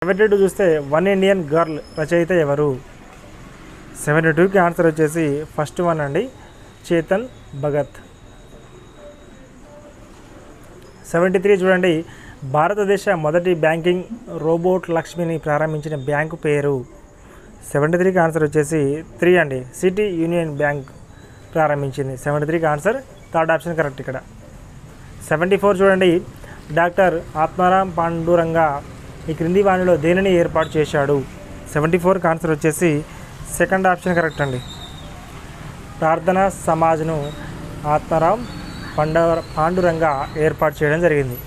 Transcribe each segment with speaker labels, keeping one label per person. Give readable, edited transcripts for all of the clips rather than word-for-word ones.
Speaker 1: 72 చూస్తే one Indian girl రచయిత ఎవరు? 72కి ఆన్సర్ వచ్చేసి ఫస్ట్ వన్ అండి, చేతన్ భగత్. 73 చూడండి, భారతదేశ మొదటి బ్యాంకింగ్ రోబోట్ లక్ష్మిని ప్రారంభించిన బ్యాంకు పేరు? 73కి ఆన్సర్ వచ్చేసి 3 అండి, సిటీ యూనియన్ బ్యాంక్ ప్రారంభించింది. 73కి ఆన్సర్ థర్డ్ ఆప్షన్ కరెక్ట్ ఇక్కడ. 74 చూడండి, డాక్టర్ ఆత్మారాం పాండురంగా ఈ క్రింది వాణిలో దేనిని ఏర్పాటు చేశాడు? 74కి ఆన్సర్ వచ్చేసి సెకండ్ ఆప్షన్ కరెక్ట్ అండి, ప్రార్థనా సమాజ్ను ఆత్మారాం పాండురంగా ఏర్పాటు చేయడం జరిగింది.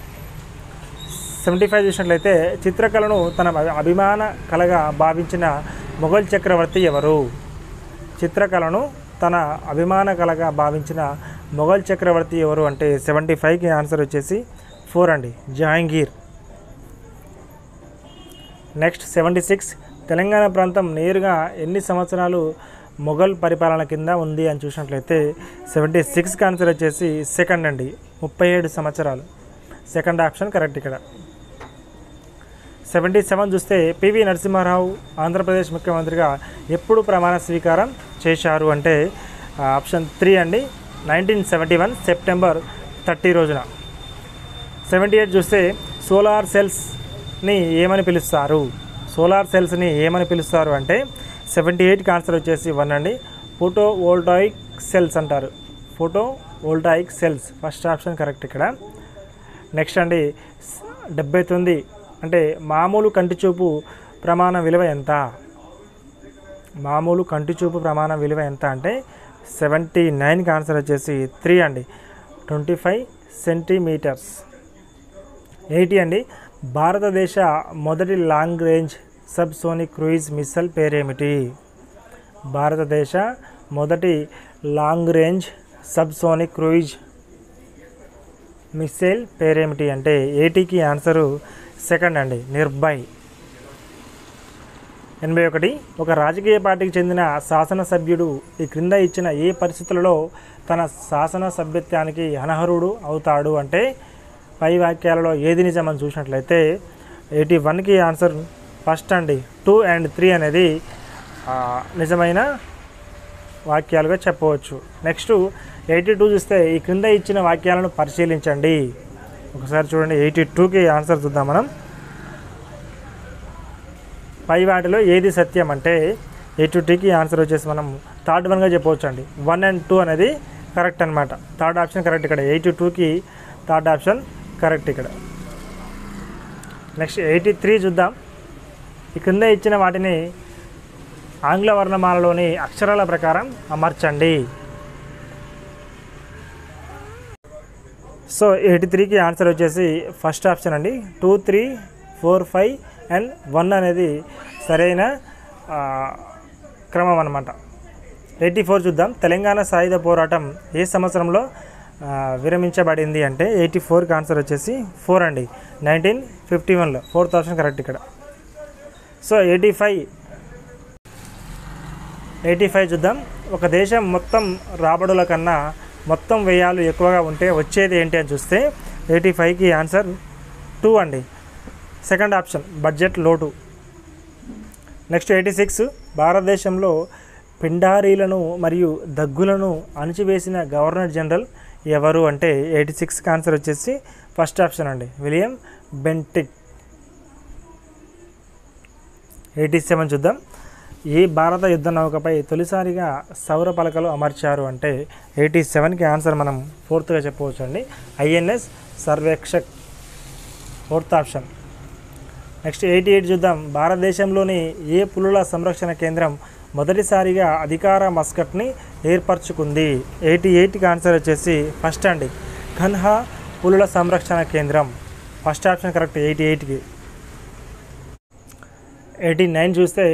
Speaker 1: 75 చూసినట్లయితే చిత్రకళను తన అభిమాన కళగా భావించిన మొఘల్ చక్రవర్తి ఎవరు? చిత్రకళను తన అభిమాన కళగా భావించిన మొఘల్ చక్రవర్తి ఎవరు అంటే 75కి ఆన్సర్ వచ్చేసి 4 అండి, జహాంగీర్. నెక్స్ట్ 76, తెలంగాణ ప్రాంతం నేరుగా ఎన్ని సంవత్సరాలు మొఘల్ పరిపాలన కింద ఉంది అని చూసినట్లయితే 76కి ఆన్సర్ వచ్చేసి సెకండ్ అండి, 37 సంవత్సరాలు. సెకండ్ ఆప్షన్ కరెక్ట్ ఇక్కడ. 77 చూస్తే పివి నరసింహారావు ఆంధ్రప్రదేశ్ ముఖ్యమంత్రిగా ఎప్పుడు ప్రమాణ స్వీకారం చేశారు అంటే ఆప్షన్ 3 అండి, 1971 సెప్టెంబర్ 30 రోజున. 78 చూస్తే సోలార్ సెల్స్ని ఏమని పిలుస్తారు? సోలార్ సెల్స్ని ఏమని పిలుస్తారు అంటే 78కి ఆన్సర్ వచ్చేసి 1 అండి, ఫోటో వోల్టాయిక్ సెల్స్ అంటారు. Photo voltaic cells first option correct ఇక్కడ. నెక్స్ట్ అండి 79, అంటే మామూలు కంటిచూపు ప్రమాణ విలువ ఎంత? మామూలు కంటిచూపు ప్రమాణ విలువ ఎంత అంటే 79కి ఆన్సర్ వచ్చేసి 3 అండి, 25 సెంటీమీటర్స్. 80 అండి, భారతదేశ మొదటి long range sub sonic cruise missile పేరేమిటి? భారతదేశ మొదటి long range sub sonic cruise missile పేరేమిటి అంటే 80కి ఆన్సరు సెకండ్ అండి, నిర్భయ్. 81, ఒక రాజకీయ పార్టీకి చెందిన శాసనసభ్యుడు ఈ క్రింద ఇచ్చిన ఏ పరిస్థితులలో తన శాసన సభ్యత్వానికి అనర్హుడు అవుతాడు అంటే పై వాక్యాలలో ఏది నిజమని చూసినట్లయితే 81కి ఆన్సర్ ఫస్ట్ అండి, 2 and 3 అనేది నిజమైన వాక్యాలుగా చెప్పవచ్చు. నెక్స్ట్ 82 చూస్తే ఈ క్రింద ఇచ్చిన వాక్యాలను పరిశీలించండి. ఒకసారి చూడండి, 82కి ఆన్సర్ చూద్దాం మనం. పై వాటిలో ఏది సత్యం అంటే 82కి ఆన్సర్ వచ్చేసి మనం థర్డ్ వన్గా చెప్పవచ్చు అండి, 1 and 2 అనేది కరెక్ట్ అనమాట. థర్డ్ ఆప్షన్ కరెక్ట్ ఇక్కడ, 82కి థర్డ్ ఆప్షన్ కరెక్ట్ ఇక్కడ. నెక్స్ట్ 83 చూద్దాం. ఈ క్రింద ఇచ్చిన వాటిని ఆంగ్ల వర్ణమాలలోని అక్షరాల ప్రకారం అమర్చండి. సో 83కి ఆన్సర్ వచ్చేసి ఫస్ట్ ఆప్షన్ అండి, 2, 3, 4, 5 and 1 అనేది సరైన క్రమం అన్నమాట. 84 చూద్దాం. తెలంగాణ సాయుధ పోరాటం ఏ సంవత్సరంలో విరమించబడింది అంటే 84కి ఆన్సర్ వచ్చేసి 4 అండి, 1951లో. ఫోర్త్ ఆప్షన్ కరెక్ట్ ఇక్కడ. సో 85 చూద్దాం. ఒక దేశం మొత్తం రాబడుల కన్నా మొత్తం వ్యయాలు ఎక్కువగా ఉంటే వచ్చేది ఏంటి అని చూస్తే 85కి ఆన్సర్ 2 అండి, సెకండ్ ఆప్షన్ బడ్జెట్ లోటు. నెక్స్ట్ 86, భారతదేశంలో పిండారీలను మరియు దగ్గులను అణిచివేసిన గవర్నర్ జనరల్ ఎవరు అంటే 86కి ఆన్సర్ వచ్చేసి ఫస్ట్ ఆప్షన్ అండి, విలియం బెంటిక్. 87 చూద్దాం. ఏ భారత యుద్ధ నౌకపై తొలిసారిగా సౌర పలకలు అమర్చారు అంటే 87కి ఆన్సర్ మనం ఫోర్త్గా చెప్పవచ్చు అండి, ఐఎన్ఎస్ సర్వేక్షక్, ఫోర్త్ ఆప్షన్. నెక్స్ట్ 88 చూద్దాం. భారతదేశంలోని ఏ పులుల సంరక్షణ కేంద్రం మొదటిసారిగా అధికార మస్కట్ని ఏర్పరచుకుంది? 88కి ఆన్సర్ వచ్చేసి ఫస్ట్ అండి, కన్హా పులుల సంరక్షణ కేంద్రం, ఫస్ట్ ఆప్షన్ కరెక్ట్ 88కి. 89 చూస్తే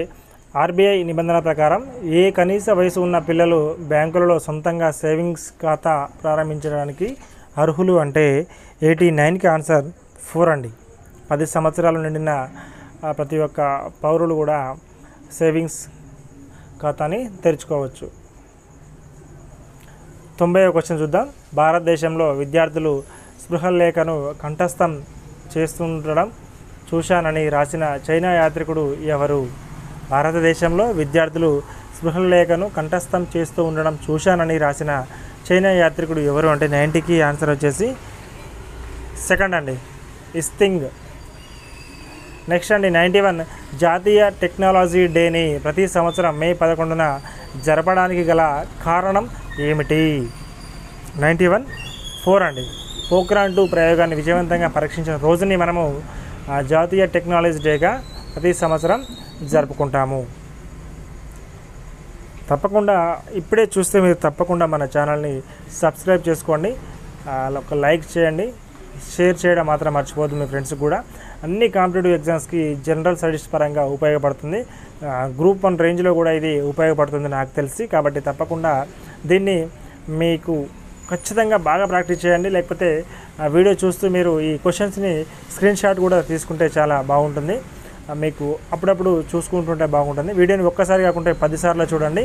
Speaker 1: ఆర్బీఐ నిబంధనల ప్రకారం ఏ కనీస వయసు ఉన్న పిల్లలు బ్యాంకులలో సొంతంగా సేవింగ్స్ ఖాతా ప్రారంభించడానికి అర్హులు అంటే 89కి ఆన్సర్ 4 అండి. 10 సంవత్సరాలు నిండిన ప్రతి ఒక్క పౌరులు కూడా సేవింగ్స్ ఖాతాని తెరుచుకోవచ్చు. 90వ క్వశ్చన్ చూద్దాం. భారతదేశంలో విద్యార్థులు స్పృహ లేఖను కంఠస్థం చూశానని రాసిన చైనా యాత్రికుడు ఎవరు? భారతదేశంలో విద్యార్థులు స్పృహలేఖను కంఠస్థం చేస్తూ ఉండడం చూశానని రాసిన చైనా యాత్రికుడు ఎవరు అంటే 90కి ఆన్సర్ వచ్చేసి సెకండ్ అండి, ఇస్తింగ్. నెక్స్ట్ అండి 91 జాతీయ టెక్నాలజీ డేని ప్రతి సంవత్సరం మే 11న జరపడానికి గల కారణం ఏమిటి? 91 4 అండి, పోఖ్రాన్ 2 ప్రయోగాన్ని విజయవంతంగా పరీక్షించిన రోజుని మనము జాతీయ టెక్నాలజీ డేగా ప్రతి సంవత్సరం జరుపుకుంటాము. తప్పకుండా ఇప్పుడే చూస్తే మీరు తప్పకుండా మన ఛానల్ని సబ్స్క్రైబ్ చేసుకోండి, ఒక లైక్ చేయండి, షేర్ చేయడం మాత్రం మర్చిపోద్దు మీ ఫ్రెండ్స్కి కూడా. అన్ని కాంపిటేటివ్ ఎగ్జామ్స్కి జనరల్ స్టడీస్ పరంగా ఉపయోగపడుతుంది, గ్రూప్ 1 రేంజ్లో కూడా ఇది ఉపయోగపడుతుంది నాకు తెలిసి. కాబట్టి తప్పకుండా దీన్ని మీకు ఖచ్చితంగా బాగా ప్రాక్టీస్ చేయండి. లేకపోతే ఆ వీడియో చూస్తూ మీరు ఈ క్వశ్చన్స్ని స్క్రీన్ షాట్ కూడా తీసుకుంటే చాలా బాగుంటుంది, మీకు అప్పుడప్పుడు చూసుకుంటుంటే బాగుంటుంది. వీడియోని ఒక్కసారి కాకుంటే 10 సార్లు చూడండి.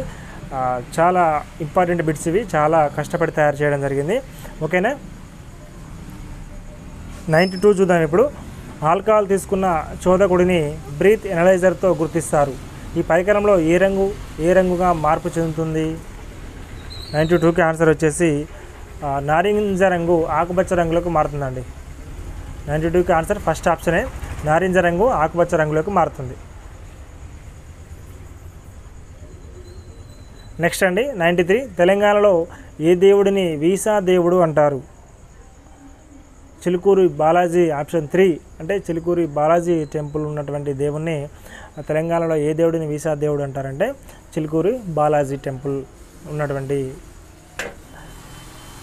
Speaker 1: చాలా ఇంపార్టెంట్ బిట్స్ ఇవి, చాలా కష్టపడి తయారు చేయడం జరిగింది. ఓకేనా? 92 చూద్దాం ఇప్పుడు. ఆల్కహాల్ తీసుకున్న చోదకుడిని బ్రీత్ ఎనలైజర్తో గుర్తిస్తారు. ఈ పరికరంలో ఏ రంగుగా మార్పు చెందుతుంది? 92కి ఆన్సర్ వచ్చేసి నారింజ రంగు ఆకుపచ్చ రంగులకు మారుతుందండి. 92కి ఆన్సర్ ఫస్ట్ ఆప్షనే, నారింజ రంగు ఆకుపచ్చ రంగులోకి మారుతుంది. నెక్స్ట్ అండి 93 తెలంగాణలో ఏ దేవుడిని వీసా దేవుడు అంటారు? చిలుకూరి బాలాజీ. ఆప్షన్ 3 అంటే చిలుకూరి బాలాజీ టెంపుల్ ఉన్నటువంటి దేవుణ్ణి తెలంగాణలో ఏ దేవుడిని వీసా దేవుడు అంటారంటే చిలుకూరి బాలాజీ టెంపుల్ ఉన్నటువంటి,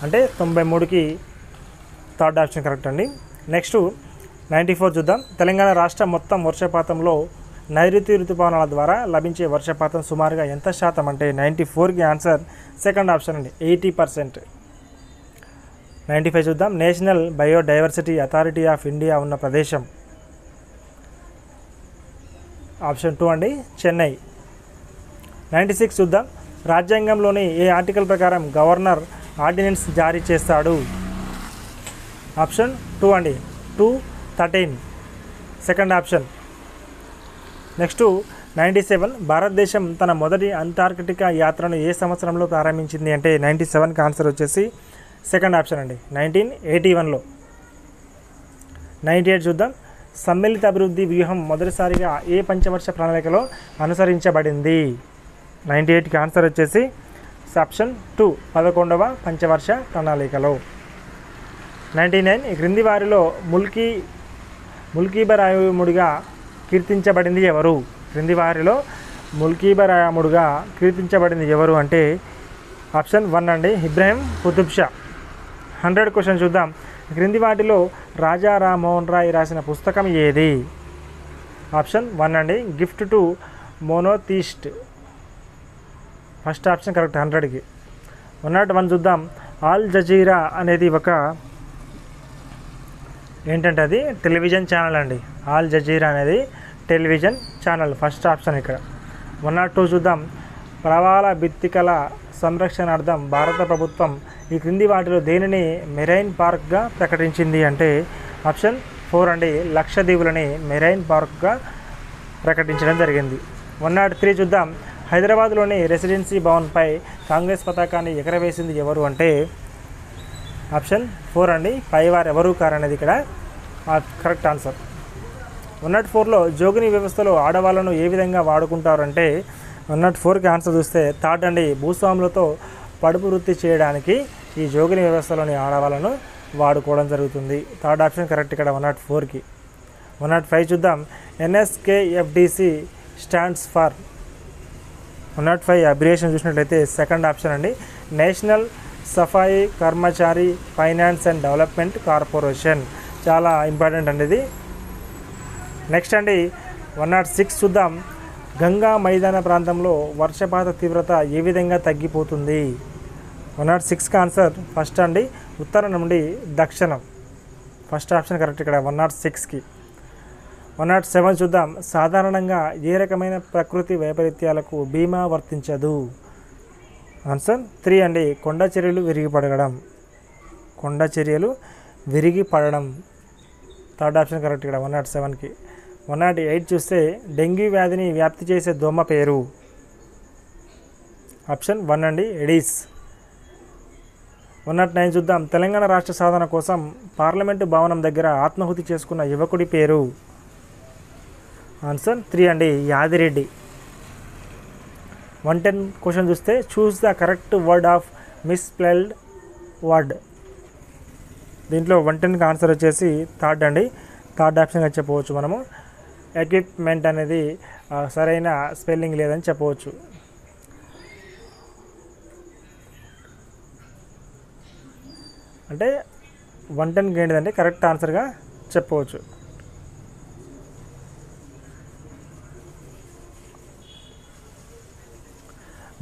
Speaker 1: అంటే 93కి థర్డ్ ఆప్షన్ కరెక్ట్ అండి. నెక్స్ట్ 94 చూద్దాం. తెలంగాణ రాష్ట్రం మొత్తం వర్షపాతంలో నైరుతి ఋతుపవనాల ద్వారా లభించే వర్షపాతం సుమారుగా ఎంత శాతం అంటే 94కి ఆన్సర్ సెకండ్ ఆప్షన్ అండి, 80%. 95 చూద్దాం. National biodiversity authority of India ఉన్న ప్రదేశం? ఆప్షన్ 2 అండి, చెన్నై. 96 చూద్దాం. రాజ్యాంగంలోని ఏ ఆర్టికల్ ప్రకారం గవర్నర్ ఆర్డినెన్స్ జారీ చేస్తాడు? ఆప్షన్ 2 అండి, 213 సెకండ్ ఆప్షన్. నెక్స్ట్ 97 భారతదేశం తన మొదటి అంటార్కిటికా యాత్రను ఏ సంవత్సరంలో ప్రారంభించింది అంటే 97కి ఆన్సర్ వచ్చేసి సెకండ్ ఆప్షన్ అండి, 1981లో. 98 చూద్దాం. సమ్మిళిత అభివృద్ధి వ్యూహం మొదటిసారిగా ఏ పంచవర్ష ప్రణాళికలో అనుసరించబడింది? 98కి ఆన్సర్ వచ్చేసి ఆప్షన్ 2 11వ పంచవర్ష ప్రణాళికలో. 99 ఈ క్రింది వారిలో ముల్కీబరాయముడిగా కీర్తించబడింది ఎవరు? క్రింది వారిలో ముల్కీబరాయముడిగా కీర్తించబడింది ఎవరు అంటే ఆప్షన్ 1 అండి, ఇబ్రాహిం కుతుబ్ షా. 100 క్వశ్చన్ చూద్దాం. క్రింది వాటిలో రాజా రామ్మోహన్ రాయ్ రాసిన పుస్తకం ఏది? ఆప్షన్ 1 అండి, gift to monotheist. First option correct 100కి. 101 చూద్దాం. ఆల్ జజీరా అనేది ఒక ఏంటంటే అది టెలివిజన్ ఛానల్ అండి. ఆల్ జజీరా అనేది టెలివిజన్ ఛానల్, ఫస్ట్ ఆప్షన్ ఇక్కడ. 102 చూద్దాం. ప్రవాల భిత్తికల సంరక్షణార్థం భారత ప్రభుత్వం ఈ క్రింది వాటిలో దేనిని మెరైన్ పార్క్గా ప్రకటించింది అంటే ఆప్షన్ 4 అండి, లక్షద్వీపులని మెరైన్ పార్క్గా ప్రకటించడం జరిగింది. 103 చూద్దాం. హైదరాబాద్లోని రెసిడెన్సీ భవన్పై కాంగ్రెస్ పతాకాన్ని ఎగరవేసింది ఎవరు అంటే ఆప్షన్ 4 అండి, పైవారు ఎవరు కారు అనేది ఇక్కడ కరెక్ట్ ఆన్సర్. 104లో జోగిని వ్యవస్థలో ఆడవాళ్ళను ఏ విధంగా వాడుకుంటారంటే 104కి ఆన్సర్ చూస్తే థర్డ్ అండి, భూస్వాములతో పడుపు వృత్తి చేయడానికి ఈ జోగిని వ్యవస్థలోని ఆడవాళ్ళను వాడుకోవడం జరుగుతుంది. థర్డ్ ఆప్షన్ కరెక్ట్ ఇక్కడ 104కి. 105 చూద్దాం. NSKFDC stands for? 105 అబ్రియేషన్ చూసినట్లయితే సెకండ్ ఆప్షన్ అండి, national safai karmachari finance and development corporation. చాలా ఇంపార్టెంట్ అండి ఇది. నెక్స్ట్ అండి 106 చూద్దాం. గంగా మైదాన ప్రాంతంలో వర్షపాత తీవ్రత ఏ విధంగా తగ్గిపోతుంది? 106కి ఆన్సర్ ఫస్ట్ అండి, ఉత్తరం నుండి దక్షిణం. ఫస్ట్ ఆప్షన్ కరెక్ట్ ఇక్కడ 106కి. 107 చూద్దాం. సాధారణంగా ఏ రకమైన ప్రకృతి వైపరీత్యాలకు బీమా వర్తించదు? ఆన్సర్ 3 అండి, కొండ చర్యలు విరిగి పడడం. కొండ చర్యలు విరిగి పడడం థర్డ్ ఆప్షన్ కరెక్ట్ ఇక్కడ 107కి. 108 చూస్తే డెంగ్యూ వ్యాధిని వ్యాప్తి చేసే దోమ పేరు. ఆప్షన్ 1 అండి, ఎడీస్. 109 చూద్దాం. తెలంగాణ రాష్ట్ర సాధన కోసం పార్లమెంటు భవనం దగ్గర ఆత్మాహుతి చేసుకున్న యువకుడి పేరు. ఆన్సర్ 3 అండి, యాదిరెడ్డి. 110 క్వశ్చన్ చూస్తే choose the correct word of misspelled word. దీంట్లో 110కి ఆన్సర్ వచ్చేసి థర్డ్ అండి, థర్డ్ ఆప్షన్గా చెప్పవచ్చు మనము. ఎక్విప్మెంట్ అనేది సరైన స్పెల్లింగ్ లేదని చెప్పవచ్చు. అంటే 110కి ఏంటిదంటే కరెక్ట్ ఆన్సర్గా చెప్పవచ్చు.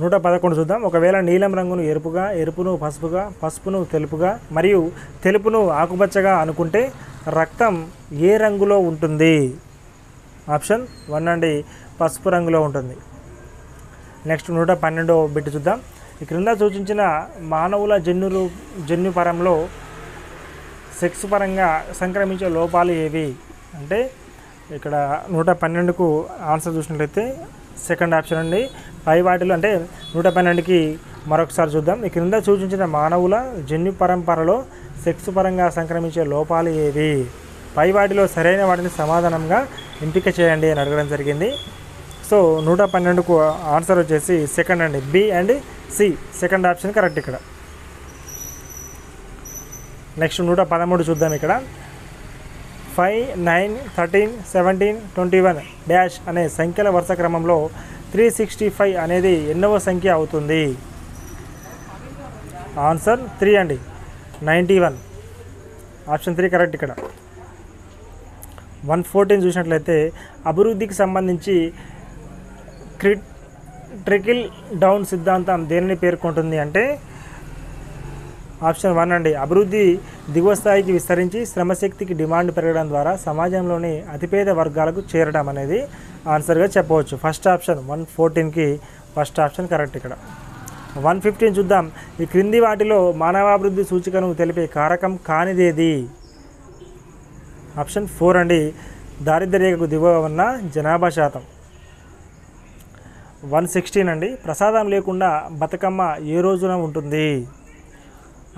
Speaker 1: 111 చూద్దాం. ఒకవేళ నీలం రంగును ఎరుపుగా, ఎరుపును పసుపుగా, పసుపును తెలుపుగా మరియు తెలుపును ఆకుపచ్చగా అనుకుంటే రక్తం ఏ రంగులో ఉంటుంది? ఆప్షన్ 1 అండి, పసుపు రంగులో ఉంటుంది. నెక్స్ట్ 112వ బిట్ చూద్దాం. ఈ క్రింద సూచించిన మానవుల జన్యుపరంలో సెక్స్ పరంగా సంక్రమించే లోపాలు ఏవి? అంటే ఇక్కడ 112కు ఆన్సర్ చూసినట్లయితే సెకండ్ ఆప్షన్ అండి. పై వాటిలో అంటే 112కి మరొకసారి చూద్దాం. ఈ క్రింద సూచించిన మానవుల జన్యు పరంపరలో సెక్స్ పరంగా సంక్రమించే లోపాలు ఏవి? పై వాటిలో సరైన వాటిని సమాధానంగా ఎంపిక చేయండి అని అడగడం జరిగింది. సో 112కు ఆన్సర్ వచ్చేసి సెకండ్ అండి, B and C. Second option correct ఇక్కడ. నెక్స్ట్ 113 చూద్దాం. ఇక్కడ 5, 9, 13, 17, 21 డాష్ అనే సంఖ్యల వరుస క్రమంలో 365 అనేది ఎన్నవ సంఖ్య అవుతుంది? ఆన్సర్ 3 అండి, 91. ఆప్షన్ 3 కరెక్ట్ ఇక్కడ. 114 చూసినట్లయితే అభివృద్ధికి సంబంధించి ట్రికిల్ డౌన్ సిద్ధాంతం దేనిని పేర్కొంటుంది? అంటే ఆప్షన్ 1 అండి, అభివృద్ధి దిగువ స్థాయికి విస్తరించి శ్రమశక్తికి డిమాండ్ పెరగడం ద్వారా సమాజంలోని అతిపేద వర్గాలకు చేరడం అనేది ఆన్సర్గా చెప్పవచ్చు. ఫస్ట్ ఆప్షన్ 114కి ఫస్ట్ ఆప్షన్ కరెక్ట్ ఇక్కడ. 115 చూద్దాం. ఈ క్రింది వాటిలో మానవాభివృద్ధి సూచికను తెలిపే కారకం కానిదేది? ఆప్షన్ 4 అండి, దారిద్ర్య రేఖకు దిగువ ఉన్న జనాభా శాతం. 116 అండి, ప్రసాదం లేకుండా బతుకమ్మ ఏ రోజున ఉంటుంది?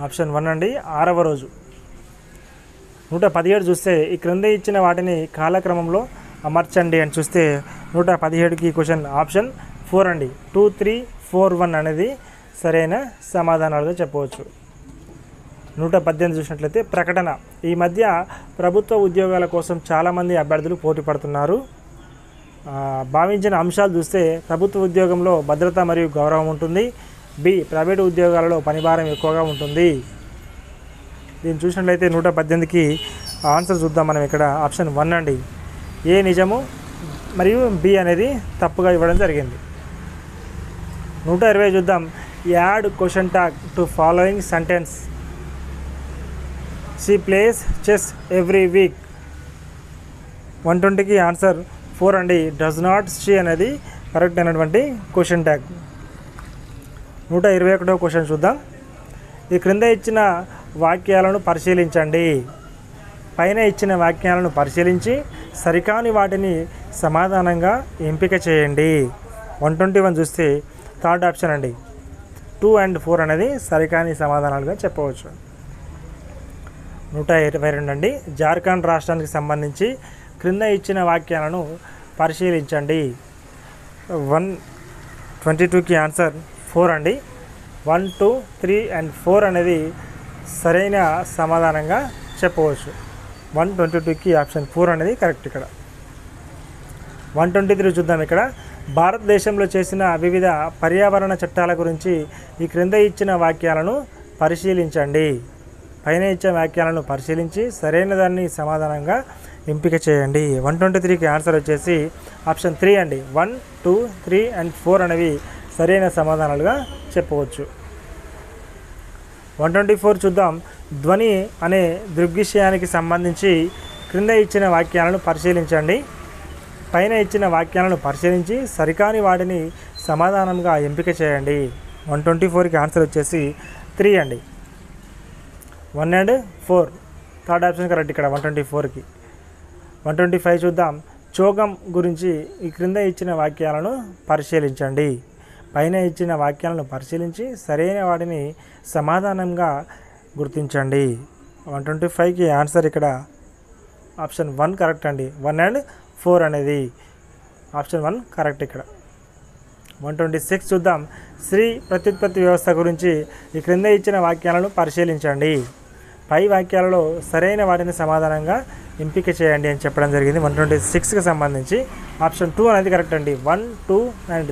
Speaker 1: ఆప్షన్ 1 అండి, 6వ రోజు. 117 చూస్తే ఈ క్రింద ఇచ్చిన వాటిని కాలక్రమంలో అమర్చండి అని చూస్తే 117కి క్వశ్చన్ ఆప్షన్ 4 అండి, 2, 3, 4, 1 అనేది సరైన సమాధానాలుగా చెప్పవచ్చు. 118 చూసినట్లయితే ప్రకటన. ఈ మధ్య ప్రభుత్వ ఉద్యోగాల కోసం చాలామంది అభ్యర్థులు పోటీ పడుతున్నారు. భావించిన అంశాలు చూస్తే ప్రభుత్వ ఉద్యోగంలో భద్రత మరియు గౌరవం ఉంటుంది. బి, ప్రైవేటు ఉద్యోగాలలో పనిభారం ఎక్కువగా ఉంటుంది. దీన్ని చూసినట్లయితే 118కి ఆన్సర్ చూద్దాం మనం. ఇక్కడ ఆప్షన్ 1 అండి, ఏ నిజము మరియు బి అనేది తప్పుగా ఇవ్వడం జరిగింది. 120 చూద్దాం. Add question tag to following sentence. She plays chess every week. 120కి ఆన్సర్ 4 అండి, డస్ నాట్ షీ అనేది కరెక్ట్ అయినటువంటి క్వశ్చన్ ట్యాగ్. 121వ క్వశ్చన్ చూద్దాం. ఈ క్రింద ఇచ్చిన వాక్యాలను పరిశీలించండి. పైన ఇచ్చిన వాక్యాలను పరిశీలించి సరికాని వాటిని సమాధానంగా ఎంపిక చేయండి. 121 చూస్తే థర్డ్ ఆప్షన్ అండి, 2 and 4 అనేది సరికాని సమాధానాలుగా చెప్పవచ్చు. 122 అండి, జార్ఖండ్ రాష్ట్రానికి సంబంధించి క్రింద ఇచ్చిన వాక్యాలను పరిశీలించండి. 122కి ఆన్సర్ 4 అండి. 1, 2, 3 and 4 అనేది సరైన సమాధానంగా చెప్పవచ్చు. 122కి ఆప్షన్ 4 అనేది కరెక్ట్ ఇక్కడ. 123 చూద్దాం. ఇక్కడ భారతదేశంలో చేసిన వివిధ పర్యావరణ చట్టాల గురించి ఈ క్రింద ఇచ్చిన వాక్యాలను పరిశీలించండి. పైన ఇచ్చిన వాక్యాలను పరిశీలించి సరైన దాన్ని సమాధానంగా ఎంపిక చేయండి. 123కి ఆన్సర్ వచ్చేసి ఆప్షన్ 3 అండి. 1, 2, 3 and 4 అనేవి సరైన సమాధానాలుగా చెప్పవచ్చు. 124 చూద్దాం. ధ్వని అనే దృగ్విషయానికి సంబంధించి క్రింద ఇచ్చిన వాక్యాలను పరిశీలించండి. పైన ఇచ్చిన వాక్యాలను పరిశీలించి సరికాని వాటిని సమాధానంగా ఎంపిక చేయండి. 124కి ఆన్సర్ వచ్చేసి 3 అండి. 1 and 4 థర్డ్ ఆప్షన్ కరెక్ట్ ఇక్కడ 124కి. 125 చూద్దాం. చోగం గురించి ఈ క్రింద ఇచ్చిన వాక్యాలను పరిశీలించండి. పైన ఇచ్చిన వాక్యాలను పరిశీలించి సరైన వాటిని సమాధానంగా గుర్తించండి. 125కి ఆన్సర్ ఇక్కడ ఆప్షన్ 1 కరెక్ట్ అండి. 1 and 4 అనేది ఆప్షన్ 1 కరెక్ట్ ఇక్కడ. 126 చూద్దాం. స్త్రీ ప్రత్యుత్పత్తి వ్యవస్థ గురించి ఈ క్రింద ఇచ్చిన వాక్యాలను పరిశీలించండి. పై వాక్యాలలో సరైన వాటిని సమాధానంగా ఎంపిక చేయండి అని చెప్పడం జరిగింది. 126కి సంబంధించి ఆప్షన్ 2 అనేది కరెక్ట్ అండి. 1, 2 అండ్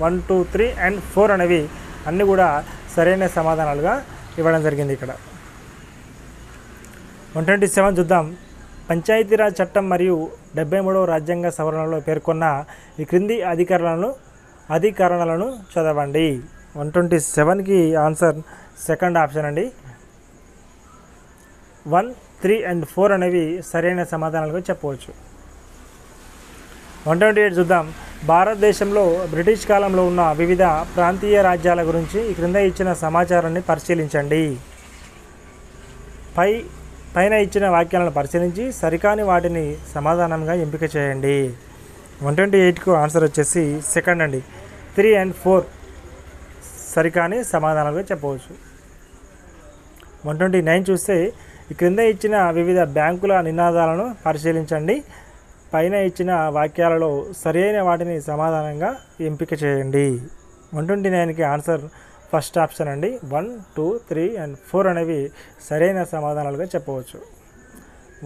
Speaker 1: 1, 2, 3 అండ్ 4 అనేవి అన్నీ కూడా సరైన సమాధానాలుగా ఇవ్వడం జరిగింది ఇక్కడ. 127 చూద్దాం. పంచాయతీరాజ్ చట్టం మరియు 73వ రాజ్యాంగ సవరణలో పేర్కొన్న ఈ క్రింది అధికరణలను చదవండి. 127కి ఆన్సర్ సెకండ్ ఆప్షన్ అండి. 1, 3 అండ్ 4 అనేవి సరైన సమాధానాలుగా చెప్పవచ్చు. 128 చూద్దాం. భారతదేశంలో బ్రిటిష్ కాలంలో ఉన్న వివిధ ప్రాంతీయ రాజ్యాల గురించి ఈ క్రింద ఇచ్చిన సమాచారాన్ని పరిశీలించండి. పైన ఇచ్చిన వాక్యాలను పరిశీలించి సరికాని వాటిని సమాధానంగా ఎంపిక చేయండి. 128కు ఆన్సర్ వచ్చేసి సెకండ్ అండి. 3 and 4 సరికాని సమాధానాలుగా చెప్పవచ్చు. 129 చూస్తే ఈ క్రింద ఇచ్చిన వివిధ బ్యాంకుల నినాదాలను పరిశీలించండి. పైన ఇచ్చిన వాక్యాలలో సరైన వాటిని సమాధానంగా ఎంపిక చేయండి. 129కి ఆన్సర్ ఫస్ట్ ఆప్షన్ అండి. 1, 2, 3 అండ్ 4 అనేవి సరైన సమాధానాలుగా చెప్పవచ్చు.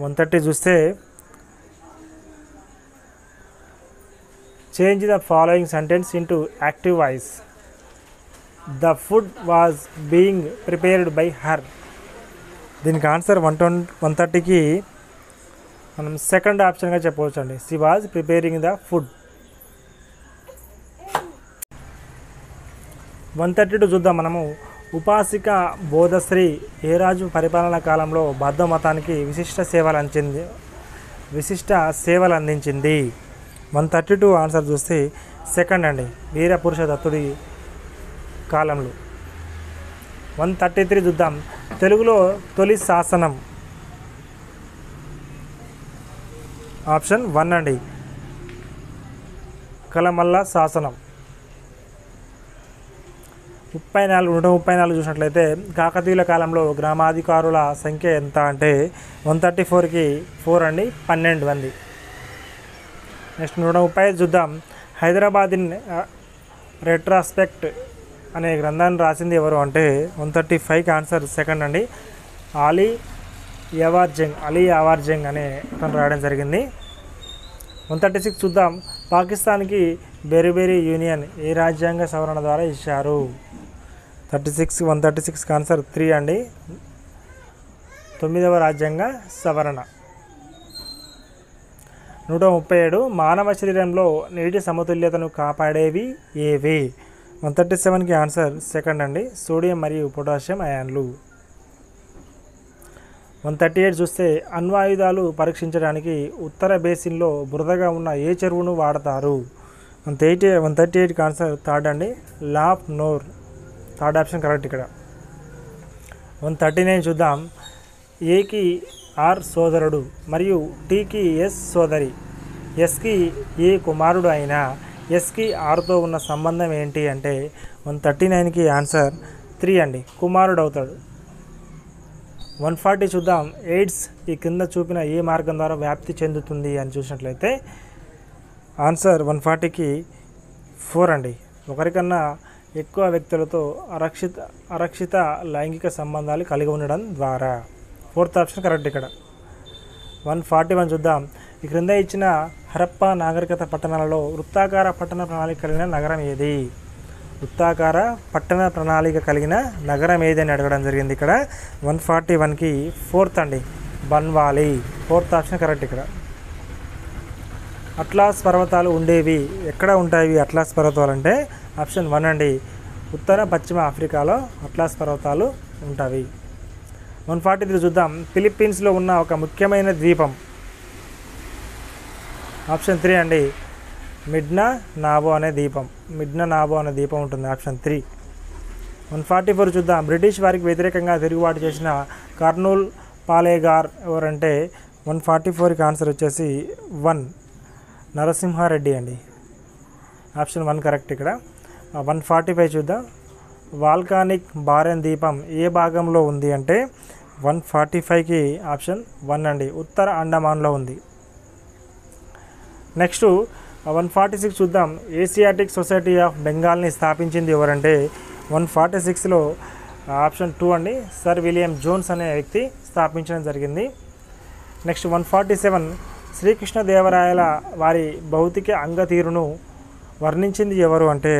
Speaker 1: 130 చూస్తే change the following sentence into active voice. The food was being prepared by her. దీనికి ఆన్సర్ 130కి మనం సెకండ్ ఆప్షన్గా చెప్పవచ్చు అండి. She was preparing the food. 132 చూద్దాం మనము. ఉపాసిక బోధశ్రీ ఏ రాజు పరిపాలనా కాలంలో బౌద్ధ మతానికి విశిష్ట సేవలు అందించింది. 132 ఆన్సర్ చూస్తే సెకండ్ అండి. వీరపురుష దత్తుడి కాలంలో. 133 చూద్దాం. తెలుగులో తొలి శాసనం ఆప్షన్ 1 అండి. కలమల్ల శాసనం. 134 చూసినట్లయితే కాకతీయుల కాలంలో గ్రామాధికారుల సంఖ్య ఎంత అంటే 134కి 4 అండి, 12 మంది. నెక్స్ట్ 135 చూద్దాం. హైదరాబాద్ ఇన్ రెట్రాస్పెక్ట్ అనే గ్రంథాన్ని రాసింది ఎవరు అంటే 135కి ఆన్సర్ సెకండ్ అండి. అలీ యావార్జంగ్ అనే అతను రాయడం జరిగింది. 136 చూద్దాం. పాకిస్తాన్కి బెరిబెరీ యూనియన్ ఏ రాజ్యాంగ సవరణ ద్వారా ఇచ్చారు. 136కి ఆన్సర్ 3 అండి. 9వ రాజ్యాంగ సవరణ. 137 మానవ శరీరంలో నీటి సమతుల్యతను కాపాడేవి ఏవి. 137కి ఆన్సర్ సెకండ్ అండి. సోడియం మరియు పొటాషియం అయాన్లు. 138 చూస్తే అణ్వాయుధాలు పరీక్షించడానికి ఉత్తర బేసిన్లో బురదగా ఉన్న ఏ చెరువును వాడతారు. 138కి ఆన్సర్ థర్డ్ అండి. లాఫ్ నోర్. థర్డ్ ఆప్షన్ కరెక్ట్ ఇక్కడ. 139 చూద్దాం. ఏకి ఆర్ సోదరుడు మరియు టీకి ఎస్ సోదరి, ఎస్కి ఏ కుమారుడు అయినా ఎస్కి ఆర్తో ఉన్న సంబంధం ఏంటి అంటే 139కి ఆన్సర్ 3 అండి. కుమారుడు అవుతాడు. 140 చూద్దాం. ఎయిడ్స్ ఈ కింద చూపిన ఏ మార్గం ద్వారా వ్యాప్తి చెందుతుంది అని చూసినట్లయితే ఆన్సర్ 140కి 4 అండి. ఒకరికన్నా ఎక్కువ వ్యక్తులతో అరక్షిత లైంగిక సంబంధాలు కలిగి ఉండడం ద్వారా. ఫోర్త్ ఆప్షన్ కరెక్ట్ ఇక్కడ. 141 చూద్దాం. ఈ క్రింద ఇచ్చిన హరప్పా నాగరికత పట్టణాలలో వృత్తాకార పట్టణ ప్రణాళిక కలిగిన నగరం ఏది. వృత్తాకార పట్టణ ప్రణాళిక కలిగిన నగరం ఏది అని అడగడం జరిగింది ఇక్కడ. 141కి 4th అండి. బన్వాలి. ఫోర్త్ ఆప్షన్ కరెక్ట్ ఇక్కడ. అట్లాస్ పర్వతాలు ఉండేవి ఎక్కడ ఉంటాయి. అట్లాస్ పర్వతాలు అంటే ఆప్షన్ 1 అండి. ఉత్తర పశ్చిమ ఆఫ్రికాలో అట్లాస్ పర్వతాలు ఉంటాయి. 143 చూద్దాం. ఫిలిప్పీన్స్లో ఉన్న ఒక ముఖ్యమైన ద్వీపం. ఆప్షన్ 3 అండి. మిడ్నా నాబో అనే ద్వీపం ఉంటుంది. ఆప్షన్ 3. 144 చూద్దాం. బ్రిటిష్ వారికి వ్యతిరేకంగా తిరుగుబాటు చేసిన కర్నూల్ పాలేగార్ ఎవరంటే 144కి ఆన్సర్ వచ్చేసి 1 నరసింహారెడ్డి అండి. ఆప్షన్ 1 కరెక్ట్ ఇక్కడ. 145 చూద్దాం. వాల్కానిక్ బారెన్ ద్వీపం ఏ భాగంలో ఉంది అంటే 145కి ఆప్షన్ 1 అండి, ఉత్తర అండమాన్లో ఉంది. నెక్స్ట్ 146 చూద్దాం. ఏసియాటిక్ సొసైటీ ఆఫ్ బెంగాల్ని స్థాపించింది ఎవరంటే 146లో ఆప్షన్ 2 అండి, సర్ విలియం జోన్స్ అనే వ్యక్తి స్థాపించడం జరిగింది. నెక్స్ట్ 147 శ్రీకృష్ణదేవరాయల వారి భౌతిక అంగతీరును వర్ణించింది ఎవరు అంటే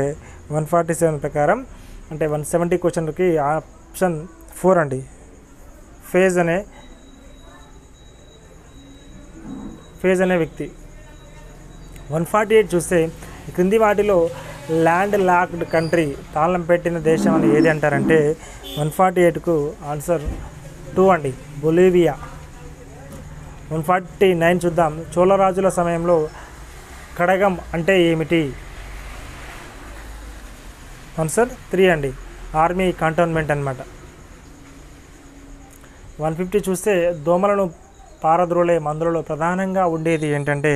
Speaker 1: 147 ప్రకారం అంటే 170 క్వశ్చన్కి ఆప్షన్ 4 అండి, ఫేజ్ అనే వ్యక్తి. 148 చూస్తే క్రింది వాటిలో ల్యాండ్ లాక్డ్ కంట్రీ తాళం పెట్టిన దేశం అని ఏది అంటారంటే 148కు ఆన్సర్ 2 అండి, బొలీవియా. 149 చూద్దాం. చోళరాజుల సమయంలో కడగం అంటే ఏమిటి? ఆన్సర్ 3 అండి, ఆర్మీ కంటోన్మెంట్ అన్నమాట. 150 చూస్తే దోమలను పారద్రోలే మందులలో ప్రధానంగా ఉండేది ఏంటంటే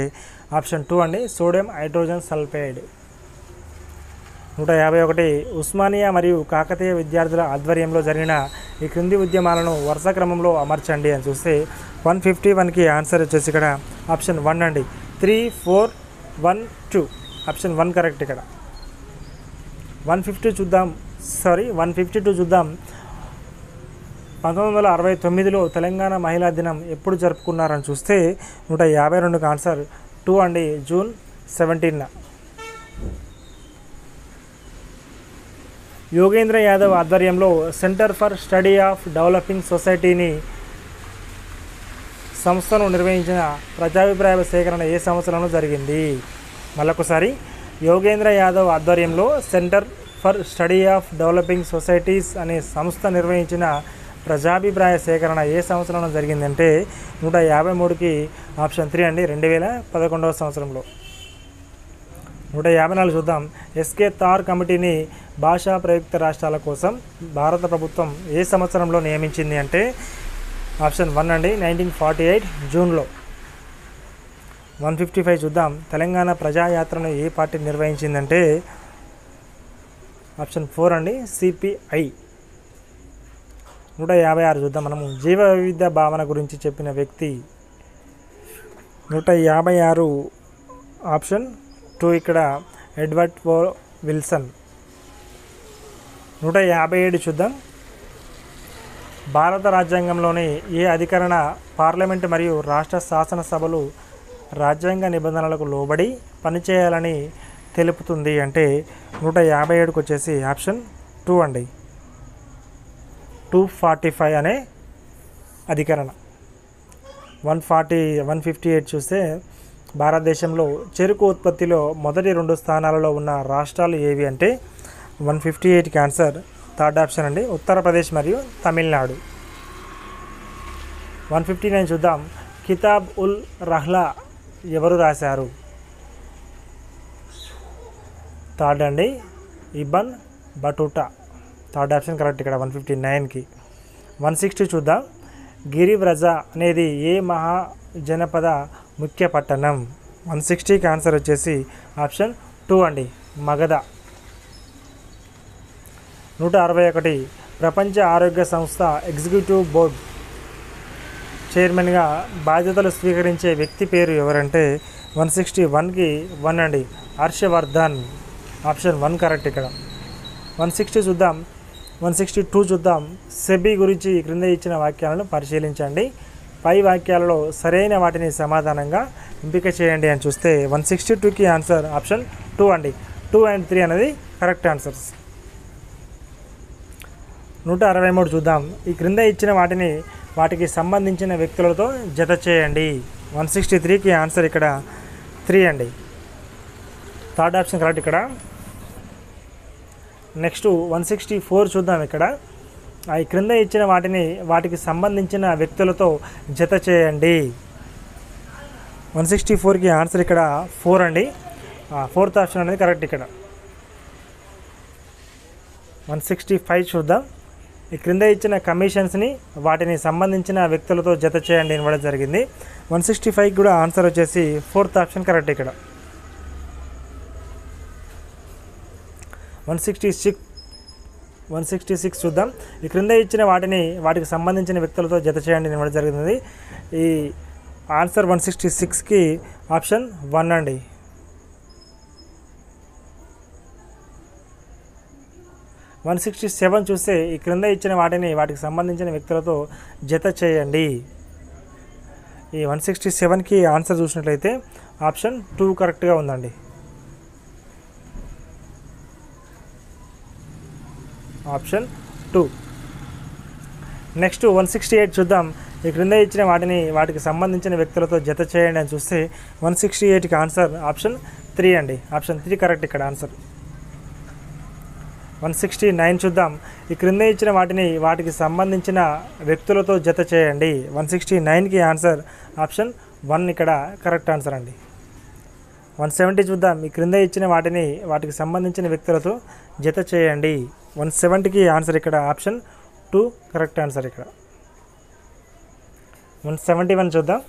Speaker 1: ఆప్షన్ 2 అండి, సోడియం హైడ్రోజన్ సల్ఫైడ్. 151 ఉస్మానియా మరియు కాకతీయ విద్యార్థుల ఆధ్వర్యంలో జరిగిన ఈ క్రింది ఉద్యమాలను వరుస క్రమంలో అమర్చండి అని చూస్తే 151కి ఆన్సర్ వచ్చేసి ఇక్కడ ఆప్షన్ 1 అండి, 3, 4, 1, 2 ఆప్షన్ 1 కరెక్ట్ ఇక్కడ. 152 చూద్దాం. 1969లో తెలంగాణ మహిళా దినం ఎప్పుడు జరుపుకున్నారని చూస్తే 152కి ఆన్సర్ 2 అండి, జూన్ 17న. యోగేంద్ర యాదవ్ ఆధ్వర్యంలో centre for study of developing సొసైటీని సంస్థను నిర్వహించిన ప్రజాభిప్రాయ సేకరణ ఏ సంవత్సరంలో జరిగింది? మళ్ళొకసారి, యోగేంద్ర యాదవ్ ఆధ్వర్యంలో centre for study of developing societies అనే సంస్థ నిర్వహించిన ప్రజాభిప్రాయ సేకరణ ఏ సంవత్సరంలో జరిగిందంటే 153కి ఆప్షన్ 3 అండి, 2011వ సంవత్సరంలో. 154 చూద్దాం. ఎస్కే తార్ కమిటీని భాషా ప్రయుక్త రాష్ట్రాల కోసం భారత ప్రభుత్వం ఏ సంవత్సరంలో నియమించింది అంటే ఆప్షన్ 1 అండి, 1948 జూన్లో. 155 చూద్దాం. తెలంగాణ ప్రజాయాత్రను ఏ పార్టీ నిర్వహించిందంటే ఆప్షన్ 4 అండి, సిపిఐ. 156 చూద్దాం. మనము జీవ వైవిధ్య భావన గురించి చెప్పిన వ్యక్తి 156 ఆప్షన్ 2 ఇక్కడ ఎడ్వర్డ్ ఓ విల్సన్. 157 చూద్దాం. భారత రాజ్యాంగంలోని ఏ అధికరణ పార్లమెంటు మరియు రాష్ట్ర శాసనసభలు రాజ్యాంగ నిబంధనలకు లోబడి పనిచేయాలని తెలుపుతుంది అంటే 157కి వచ్చేసి ఆప్షన్ 2 అండి, 245 అనే అధికరణ. 158 చూస్తే భారతదేశంలో చెరుకు ఉత్పత్తిలో మొదటి 2 స్థానాలలో ఉన్న రాష్ట్రాలు ఏవి అంటే 158కి ఆన్సర్ 3rd ఆప్షన్ అండి, ఉత్తరప్రదేశ్ మరియు తమిళనాడు. 159 చూద్దాం. కితాబ్ ఉల్ రహ్లా ఎవరు రాశారు? 3rd అండి, ibn Battuta. 3rd option correct ఇక్కడ 159కి. 160 చూద్దాం. గిరివ్రజ అనేది ఏ మహాజనపద ముఖ్య పట్టణం? 160కి ఆన్సర్ వచ్చేసి ఆప్షన్ 2 అండి, మగధ. 161 ప్రపంచ ఆరోగ్య సంస్థ ఎగ్జిక్యూటివ్ బోర్డ్ చైర్మన్గా బాధ్యతలు స్వీకరించే వ్యక్తి పేరు ఎవరంటే 161కి 1 అండి, హర్షవర్ధన్. ఆప్షన్ 1 కరెక్ట్ ఇక్కడ. 160 చూద్దాం. 162 చూద్దాం. సెబీ గురించి క్రింద ఇచ్చిన వాక్యాలను పరిశీలించండి, పై వాక్యాలలో సరైన వాటిని సమాధానంగా ఎంపిక చేయండి అని చూస్తే 162కి ఆన్సర్ ఆప్షన్ 2 అండి, 2 and 3 అనేది కరెక్ట్ ఆన్సర్స్. 163 చూద్దాం. ఈ క్రింద ఇచ్చిన వాటికి సంబంధించిన వ్యక్తులతో జత చేయండి. 163కి ఆన్సర్ ఇక్కడ 3 అండి, 3rd ఆప్షన్ కరెక్ట్ ఇక్కడ. నెక్స్ట్ 164 చూద్దాం. ఇక్కడ ఈ క్రింద ఇచ్చిన వాటికి సంబంధించిన వ్యక్తులతో జత చేయండి. 164కి ఆన్సర్ ఇక్కడ 4 అండి, 4th ఆప్షన్ అనేది కరెక్ట్ ఇక్కడ. 165 చూద్దాం. ఈ క్రింద ఇచ్చిన కమిషన్స్ని వాటిని సంబంధించిన వ్యక్తులతో జత చేయండి ఇవ్వడం జరిగింది. 165కి కూడా ఆన్సర్ వచ్చేసి 4th ఆప్షన్ కరెక్ట్ ఇక్కడ. 166 చూద్దాం. ఈ క్రింద ఇచ్చిన వాటికి సంబంధించిన వ్యక్తులతో జత చేయండి ఇవ్వడం జరిగింది. ఈ ఆన్సర్ 166కి ఆప్షన్ 1 అండి. 167 చూస్తే ఈ క్రింద ఇచ్చిన వాటికి సంబంధించిన వ్యక్తులతో జత చేయండి. ఈ 167కి ఆన్సర్ చూసినట్లయితే ఆప్షన్ 2 కరెక్ట్గా ఉందండి. ఆప్షన్ 2. నెక్స్ట్ 168 చూద్దాం. ఈ క్రింద ఇచ్చిన వాటికి సంబంధించిన వ్యక్తులతో జత చేయండి అని చూస్తే 168కి ఆన్సర్ ఆప్షన్ 3 అండి. ఆప్షన్ 3 కరెక్ట్ ఇక్కడ ఆన్సర్. 169 చూద్దాం. ఈ క్రింద ఇచ్చిన వాటికి సంబంధించిన వ్యక్తులతో జత చేయండి. 169కి ఆన్సర్ ఆప్షన్ 1 ఇక్కడ కరెక్ట్ ఆన్సర్ అండి. 170 చూద్దాం. ఈ క్రింద ఇచ్చిన వాటికి సంబంధించిన వ్యక్తులతో జత చేయండి. 170కి ఆన్సర్ ఇక్కడ ఆప్షన్ 2 కరెక్ట్ ఆన్సర్ ఇక్కడ. 171 చూద్దాం.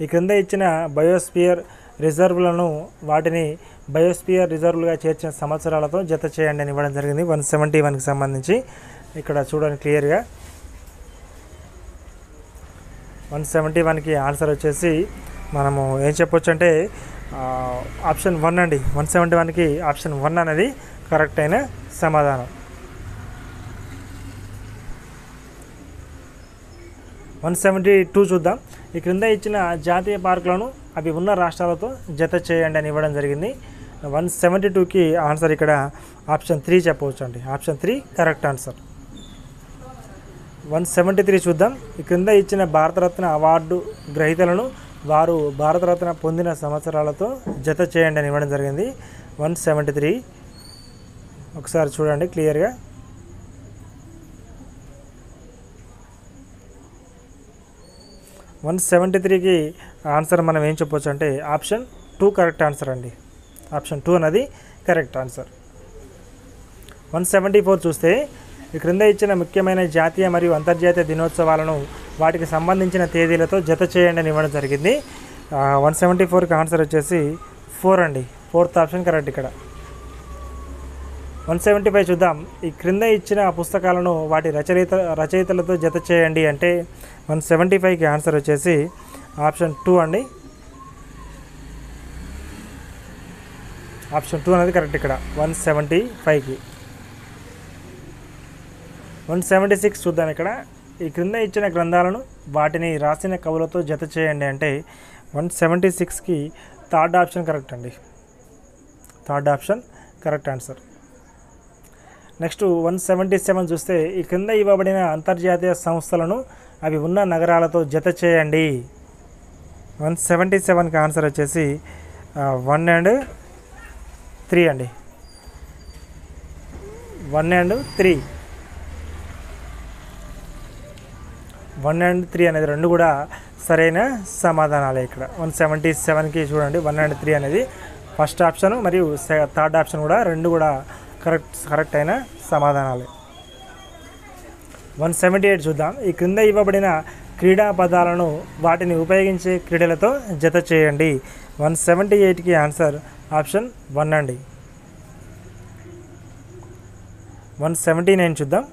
Speaker 1: ఈ క్రింద ఇచ్చిన బయోస్పియర్ రిజర్వులను బయోస్పియర్ రిజర్వులుగా చేర్చిన సంవత్సరాలతో జత చేయండి అని ఇవ్వడం జరిగింది. 171కి సంబంధించి ఇక్కడ చూడండి క్లియర్గా. 171కి ఆన్సర్ వచ్చేసి మనము ఏం చెప్పొచ్చు అంటే ఆప్షన్ 1 అండి. 171కి ఆప్షన్ 1 అనేది కరెక్ట్ అయిన సమాధానం. 172 చూద్దాం. ఈ క్రింద ఇచ్చిన జాతీయ పార్కులను అవి ఉన్న రాష్ట్రాలతో జత చేయండి అని ఇవ్వడం జరిగింది. 172కి ఆన్సర్ ఇక్కడ ఆప్షన్ 3 చెప్పవచ్చు అండి. Option 3 correct answer. 173 చూద్దాం. ఈ క్రింద ఇచ్చిన భారతరత్న అవార్డు గ్రహీతలను వారు భారతరత్న పొందిన సంవత్సరాలతో జత చేయండి అని ఇవ్వడం జరిగింది. 173 ఒకసారి చూడండి క్లియర్గా. 173కి ఆన్సర్ మనం ఏం చెప్పవచ్చు అంటే ఆప్షన్ 2 కరెక్ట్ ఆన్సర్ అండి. ఆప్షన్ 2 అనేది కరెక్ట్ ఆన్సర్. 174 చూస్తే ఈ క్రింద ఇచ్చిన ముఖ్యమైన జాతీయ మరియు అంతర్జాతీయ దినోత్సవాలను వాటికి సంబంధించిన తేదీలతో జత చేయండి అని ఇవ్వడం జరిగింది. 174కి ఆన్సర్ వచ్చేసి 4 అండి. 4th ఆప్షన్ కరెక్ట్ ఇక్కడ. 175 చూద్దాం. ఈ క్రింద ఇచ్చిన పుస్తకాలను వాటి రచయితలతో జత చేయండి అంటే 175కి ఆన్సర్ వచ్చేసి ఆప్షన్ 2 అండి. ఆప్షన్ 2 అనేది కరెక్ట్ ఇక్కడ 175కి. 176 చూద్దాం. ఇక్కడ ఈ క్రింద ఇచ్చిన గ్రంథాలను వాటిని రాసిన కవులతో జత చేయండి అంటే 176కి థర్డ్ ఆప్షన్ కరెక్ట్ అండి. Third option correct answer. Next 177 చూస్తే ఈ క్రింద ఇవ్వబడిన అంతర్జాతీయ సంస్థలను అవి ఉన్న నగరాలతో జత చేయండి. 177కి ఆన్సర్ వచ్చేసి 1 and 3 అండి. 1 and 3 అనేది రెండు కూడా సరైన సమాధానాలే ఇక్కడ. 177కి చూడండి 1 and 3 అనేది ఫస్ట్ ఆప్షన్ మరియు థర్డ్ ఆప్షన్ కూడా రెండు కూడా కరెక్ట్ అయిన సమాధానాలే. 178 చూద్దాం. ఈ క్రింద ఇవ్వబడిన క్రీడా పదాలను వాటిని ఉపయోగించే క్రీడలతో జత చేయండి. 178కి ఆన్సర్ ఆప్షన్ 1 అండి. 179 చూద్దాం.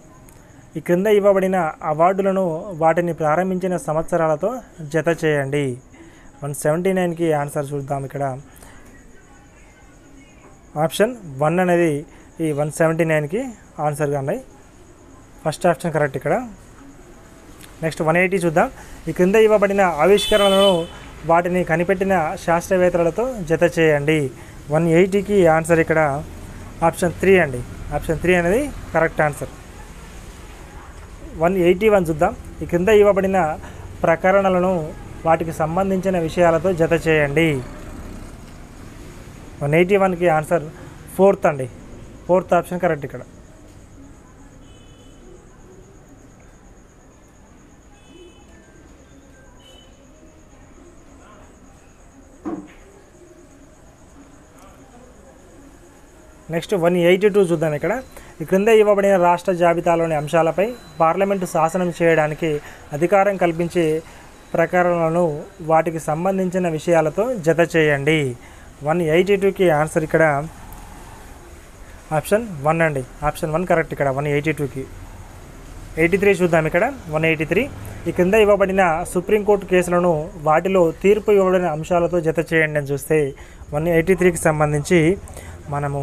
Speaker 1: ఈ క్రింద ఇవ్వబడిన అవార్డులను వాటిని ప్రారంభించిన సంవత్సరాలతో జత చేయండి. 179కి ఆన్సర్ చూద్దాం. ఇక్కడ ఆప్షన్ 1 అనేది ఈ 179కి ఆన్సర్గా ఉన్నాయి. ఫస్ట్ ఆప్షన్ కరెక్ట్ ఇక్కడ. నెక్స్ట్ 180 చూద్దాం. ఈ క్రింద ఇవ్వబడిన ఆవిష్కరణలను వాటిని కనిపెట్టిన శాస్త్రవేత్తలతో జత చేయండి. 180కి ఆన్సర్ ఇక్కడ ఆప్షన్ 3 అండి. ఆప్షన్ 3 అనేది కరెక్ట్ ఆన్సర్. 181 చూద్దాం. ఈ క్రింద ఇవ్వబడిన ప్రకరణలను వాటికి సంబంధించిన విషయాలతో జత చేయండి. 181కి ఆన్సర్ 4th అండి. 4th ఆప్షన్ కరెక్ట్ ఇక్కడ. నెక్స్ట్ 182 చూద్దాం. ఇక్కడ ఈ క్రింద ఇవ్వబడిన రాష్ట్ర జాబితాలోని అంశాలపై పార్లమెంటు శాసనం చేయడానికి అధికారం కల్పించే ప్రకరణలను వాటికి సంబంధించిన విషయాలతో జత చేయండి. 182కి ఆన్సర్ ఇక్కడ ఆప్షన్ 1 అండి. ఆప్షన్ 1 కరెక్ట్ ఇక్కడ 182కి. 83 చూద్దాం ఇక్కడ 183. ఈ క్రింద ఇవ్వబడిన సుప్రీంకోర్టు కేసులను వాటిలో తీర్పు ఇవ్వబడిన అంశాలతో జత చేయండి అని చూస్తే 183కి సంబంధించి మనము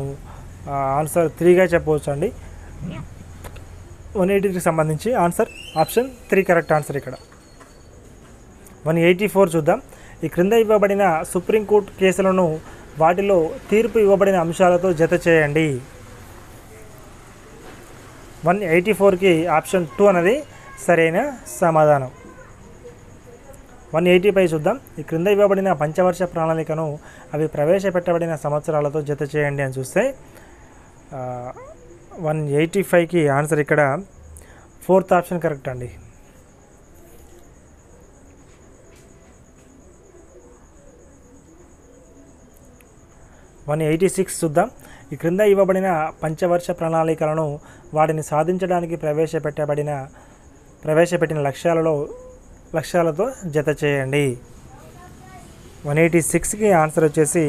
Speaker 1: ఆన్సర్ 3గా చెప్పవచ్చు అండి. 183కి సంబంధించి ఆన్సర్ ఆప్షన్ 3 కరెక్ట్ ఆన్సర్ ఇక్కడ. 184 చూద్దాం. ఈ క్రింద ఇవ్వబడిన సుప్రీంకోర్టు కేసులను వాటిలో తీర్పు ఇవ్వబడిన అంశాలతో జత చేయండి. 184కి ఆప్షన్ 2 అనేది సరైన సమాధానం. 185 చూద్దాం. ఈ క్రింద ఇవ్వబడిన పంచవర్ష ప్రణాళికను అవి ప్రవేశపెట్టబడిన సంవత్సరాలతో జత చేయండి అని చూస్తే 185కి ఆన్సర్ ఇక్కడ 4th ఆప్షన్ కరెక్ట్ అండి. 186 చూద్దాం. ఈ క్రింద ఇవ్వబడిన పంచవర్ష ప్రణాళికలను వాటిని సాధించడానికి ప్రవేశపెట్టిన లక్ష్యాలతో జత చేయండి. 186కి ఆన్సర్ వచ్చేసి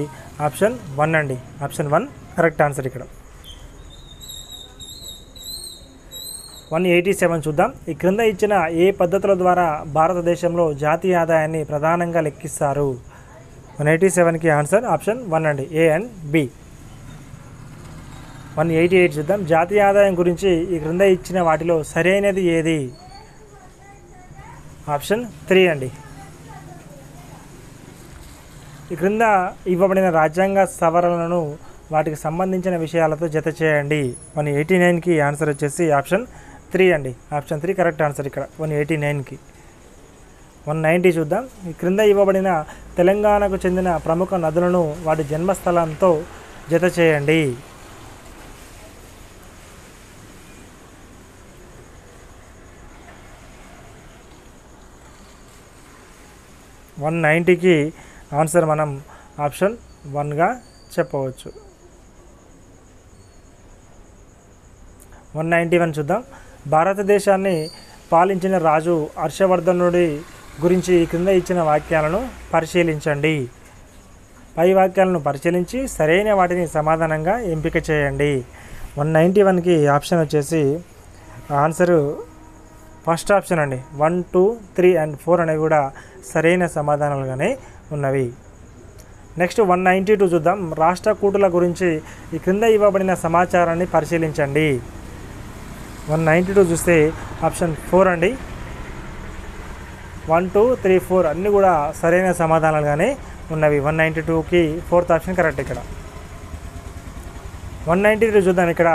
Speaker 1: ఆప్షన్ 1 అండి. ఆప్షన్ 1 కరెక్ట్ ఆన్సర్ ఇక్కడ. 187 చూద్దాం. ఈ క్రింద ఇచ్చిన ఏ పద్ధతుల ద్వారా భారతదేశంలో జాతీయ ఆదాయాన్ని ప్రధానంగా లెక్కిస్తారు? 187కి ఆన్సర్ ఆప్షన్ 1 అండి. ఏ అండ్ బి. 188 చూద్దాం. జాతీయ ఆదాయం గురించి ఈ క్రింద ఇచ్చిన వాటిలో సరైనది ఏది? ఆప్షన్ 3 అండి. ఈ క్రింద ఇవ్వబడిన రాజ్యాంగ సవరణలను వాటికి సంబంధించిన విషయాలతో జత చేయండి. 189కి ఆన్సర్ వచ్చేసి ఆప్షన్ 3 అండి. ఆప్షన్ 3 కరెక్ట్ ఆన్సర్ ఇక్కడ 189కి. 190 చూద్దాం. ఈ క్రింద ఇవ్వబడిన తెలంగాణకు చెందిన ప్రముఖ నదులను వాటి జన్మస్థలంతో జత చేయండి. 190కి ఆన్సర్ మనం ఆప్షన్ 1గా చెప్పవచ్చు. 191 చూద్దాం. భారతదేశాన్ని పాలించిన రాజు హర్షవర్ధనుడి గురించి ఈ క్రింద ఇచ్చిన వాక్యాలను పరిశీలించండి. పై వాక్యాలను పరిశీలించి సరైన వాటిని సమాధానంగా ఎంపిక చేయండి. 191కి ఆప్షన్ వచ్చేసి ఆన్సరు ఫస్ట్ ఆప్షన్ అండి. 1, 2, 3 and 4 అనేవి కూడా సరైన సమాధానాలుగానే ఉన్నవి. నెక్స్ట్ 192 చూద్దాం. రాష్ట్రకూటుల గురించి ఈ క్రింద ఇవ్వబడిన సమాచారాన్ని పరిశీలించండి. 192 చూస్తే ఆప్షన్ 4 అండి. 1, 2, 3, 4 అన్నీ కూడా సరైన సమాధానాలుగానే ఉన్నవి. 192కి 4th ఆప్షన్ కరెక్ట్ ఇక్కడ. 193 చూద్దాం. ఇక్కడ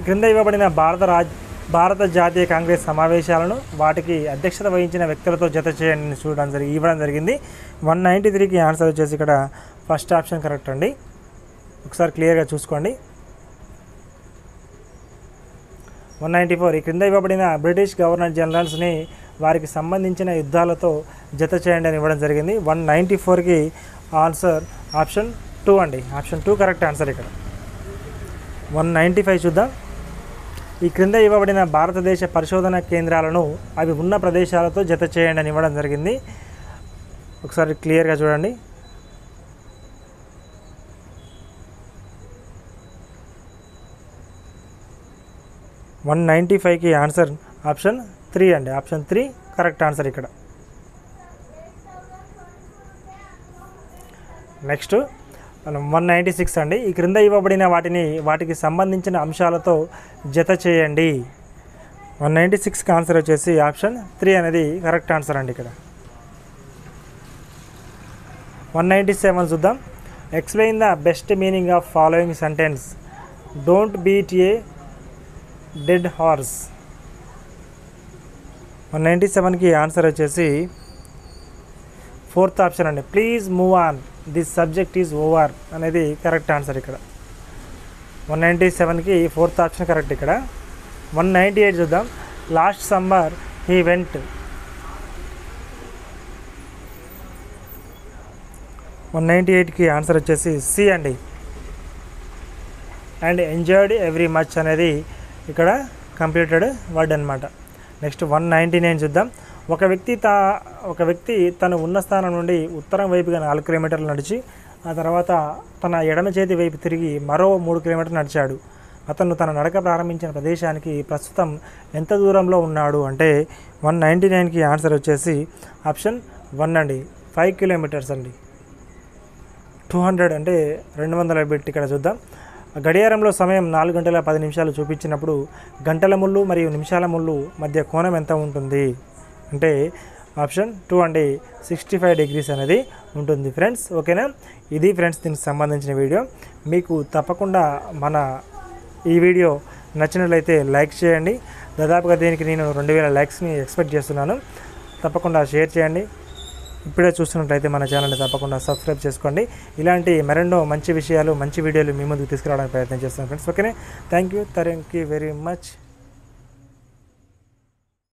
Speaker 1: క్రింద ఇవ్వబడిన భారత జాతీయ కాంగ్రెస్ సమావేశాలను వాటికి అధ్యక్షత వహించిన వ్యక్తులతో జత చేయండి ఇవ్వడం జరిగింది. 193కి ఆన్సర్ వచ్చేసి ఇక్కడ ఫస్ట్ ఆప్షన్ కరెక్ట్ అండి. ఒకసారి క్లియర్గా చూసుకోండి. 194 ఈ క్రింద ఇవ్వబడిన బ్రిటిష్ గవర్నర్ జనరల్స్ని వారికి సంబంధించిన యుద్ధాలతో జత చేయండి అని ఇవ్వడం జరిగింది. 194కి ఆన్సర్ ఆప్షన్ 2 అండి. ఆప్షన్ 2 కరెక్ట్ ఆన్సర్ ఇక్కడ. 195 చూద్దాం. ఈ క్రింద ఇవ్వబడిన భారతదేశ పరిశోధన కేంద్రాలను అవి ఉన్న ప్రదేశాలతో జత చేయండి అని ఇవ్వడం జరిగింది. ఒకసారి క్లియర్గా చూడండి. - 195కి ఆన్సర్ ఆప్షన్ 3 అండి. ఆప్షన్ 3 కరెక్ట్ ఆన్సర్ ఇక్కడ. నెక్స్ట్ 196 అండి. ఈ క్రింద ఇవ్వబడిన వాటికి సంబంధించిన అంశాలతో జత చేయండి. 196కి ఆన్సర్ వచ్చేసి ఆప్షన్ 3 అనేది కరెక్ట్ ఆన్సర్ అండి ఇక్కడ. 197 చూద్దాం. Explain the best meaning of following sentence. Don't beat a dead horse. 197కి ఆన్సర్ వచ్చేసి 4th ఆప్షన్ అండి. Please move on, this subject is over అనేది కరెక్ట్ ఆన్సర్ ఇక్కడ. 197కి 4th ఆప్షన్ కరెక్ట్ ఇక్కడ. 198 చూద్దాం. Last summer he went. 198కి answer వచ్చేసి సి అండి. అండ్ ఎంజాయ్డ్ ఎవ్రీ మచ్ అనేది ఇక్కడ కంప్లీటెడ్ వర్డ్ అనమాట. నెక్స్ట్ 199 చూద్దాం. ఒక వ్యక్తి తను ఉన్న స్థానం నుండి ఉత్తరం వైపుగా 4 కిలోమీటర్లు నడిచి ఆ తర్వాత తన ఎడమ చేతి వైపు తిరిగి మరో 3 కిలోమీటర్లు నడిచాడు. అతను తన నడక ప్రారంభించిన ప్రదేశానికి ప్రస్తుతం ఎంత దూరంలో ఉన్నాడు అంటే 199కి ఆన్సర్ వచ్చేసి ఆప్షన్ 1 అండి, 5 కిలోమీటర్స్ అండి. 200 అంటే 200 పెట్టి ఇక్కడ చూద్దాం. గడియారంలో సమయం 4 గంటల 10 నిమిషాలు చూపించినప్పుడు గంటల ముళ్ళు మరియు నిమిషాల ముళ్ళు మధ్య కోణం ఎంత ఉంటుంది అంటే ఆప్షన్ 2 అండి, 65 డిగ్రీస్ అనేది ఉంటుంది ఫ్రెండ్స్. ఓకేనా, ఇది ఫ్రెండ్స్ దీనికి సంబంధించిన వీడియో. మీకు తప్పకుండా మన ఈ వీడియో నచ్చినట్లయితే లైక్ చేయండి. దాదాపుగా దీనికి నేను 2000 లైక్స్ని ఎక్స్పెక్ట్ చేస్తున్నాను. తప్పకుండా షేర్ చేయండి. ఇప్పుడే చూస్తున్నట్లయితే మన ఛానల్ని తప్పకుండా సబ్స్క్రైబ్ చేసుకోండి. ఇలాంటి మరెన్నో మంచి విషయాలు, మంచి వీడియోలు మీ ముందుకు తీసుకురావడానికి ప్రయత్నం చేస్తున్నాను ఫ్రెండ్స్. ఓకేనే, థ్యాంక్ యూ వెరీ మచ్.